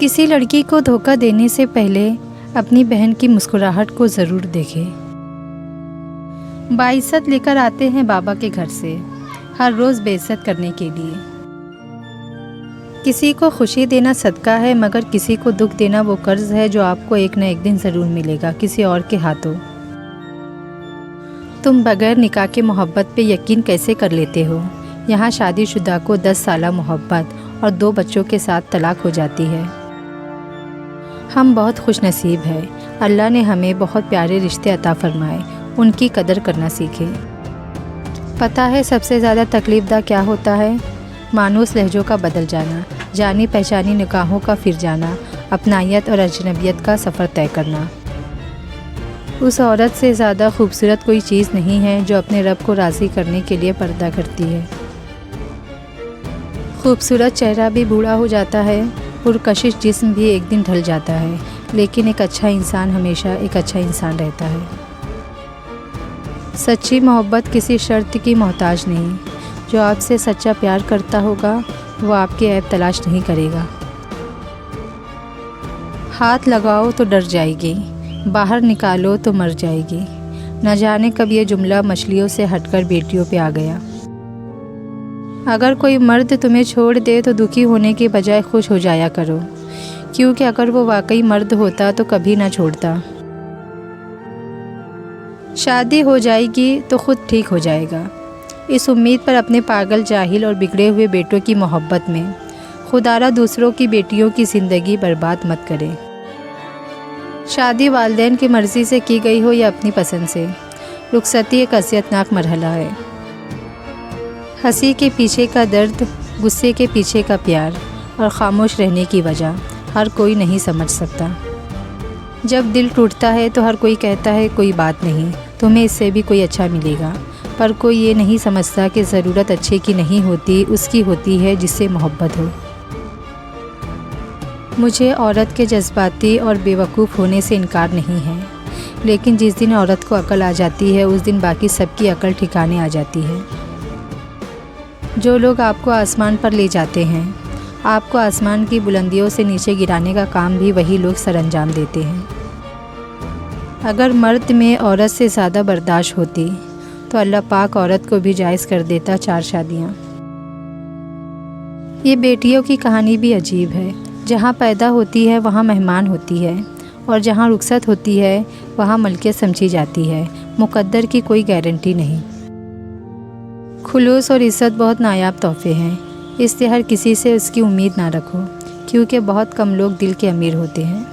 किसी लड़की को धोखा देने से पहले अपनी बहन की मुस्कुराहट को ज़रूर देखें। बाइज्जत लेकर आते हैं बाबा के घर से, हर रोज़ बेइज्जत करने के लिए। किसी को खुशी देना सदका है, मगर किसी को दुख देना वो कर्ज है जो आपको एक न एक दिन ज़रूर मिलेगा किसी और के हाथों। तुम बगैर निकाह के मोहब्बत पे यकीन कैसे कर लेते हो? यहाँ शादीशुदा को 10 साल मोहब्बत और 2 बच्चों के साथ तलाक हो जाती है। हम बहुत खुश नसीब है, अल्लाह ने हमें बहुत प्यारे रिश्ते अता फरमाए, उनकी कदर करना सीखें। पता है सबसे ज़्यादा तकलीफ़दा क्या होता है? मानूस लहजों का बदल जाना, जानी पहचानी निकाहों का फिर जाना, अपनायत और अजनबियत का सफ़र तय करना। उस औरत से ज़्यादा खूबसूरत कोई चीज़ नहीं है जो अपने रब को राज़ी करने के लिए पर्दा करती है। खूबसूरत चेहरा भी बूढ़ा हो जाता है, पुरकशिश जिस्म भी एक दिन ढल जाता है, लेकिन एक अच्छा इंसान हमेशा एक अच्छा इंसान रहता है। सच्ची मोहब्बत किसी शर्त की मोहताज नहीं। जो आपसे सच्चा प्यार करता होगा वो आपके ऐब तलाश नहीं करेगा। हाथ लगाओ तो डर जाएगी, बाहर निकालो तो मर जाएगी। न जाने कब ये जुमला मछलियों से हटकर बेटियों पे आ गया। अगर कोई मर्द तुम्हें छोड़ दे तो दुखी होने के बजाय खुश हो जाया करो, क्योंकि अगर वो वाकई मर्द होता तो कभी ना छोड़ता। शादी हो जाएगी तो खुद ठीक हो जाएगा, इस उम्मीद पर अपने पागल, जाहिल और बिगड़े हुए बेटों की मोहब्बत में खुदारा दूसरों की बेटियों की ज़िंदगी बर्बाद मत करें। शादी वालिदैन की मर्ज़ी से की गई हो या अपनी पसंद से, रुखसती एक अज़ियतनाक मरहला है। हंसी के पीछे का दर्द, गुस्से के पीछे का प्यार और ख़ामोश रहने की वजह हर कोई नहीं समझ सकता। जब दिल टूटता है तो हर कोई कहता है कोई बात नहीं, तुम्हें इससे भी कोई अच्छा मिलेगा, पर कोई ये नहीं समझता कि ज़रूरत अच्छे की नहीं होती, उसकी होती है जिससे मोहब्बत हो। मुझे औरत के जज्बाती और बेवकूफ़ होने से इनकार नहीं है, लेकिन जिस दिन औरत को अकल आ जाती है उस दिन बाकी सबकी अकल ठिकाने आ जाती है। जो लोग आपको आसमान पर ले जाते हैं, आपको आसमान की बुलंदियों से नीचे गिराने का काम भी वही लोग सरअंजाम देते हैं। अगर मर्द में औरत से ज़्यादा बर्दाश्त होती तो अल्लाह पाक औरत को भी जायज़ कर देता 4 शादियाँ। ये बेटियों की कहानी भी अजीब है। जहाँ पैदा होती है वहाँ मेहमान होती है, और जहाँ रुखसत होती है वहाँ मलकियत समझी जाती है। मुक़द्दर की कोई गारंटी नहीं। खुलूस और इज़्ज़त बहुत नायाब तोहफ़े हैं, इसलिए हर किसी से उसकी उम्मीद ना रखो, क्योंकि बहुत कम लोग दिल के अमीर होते हैं।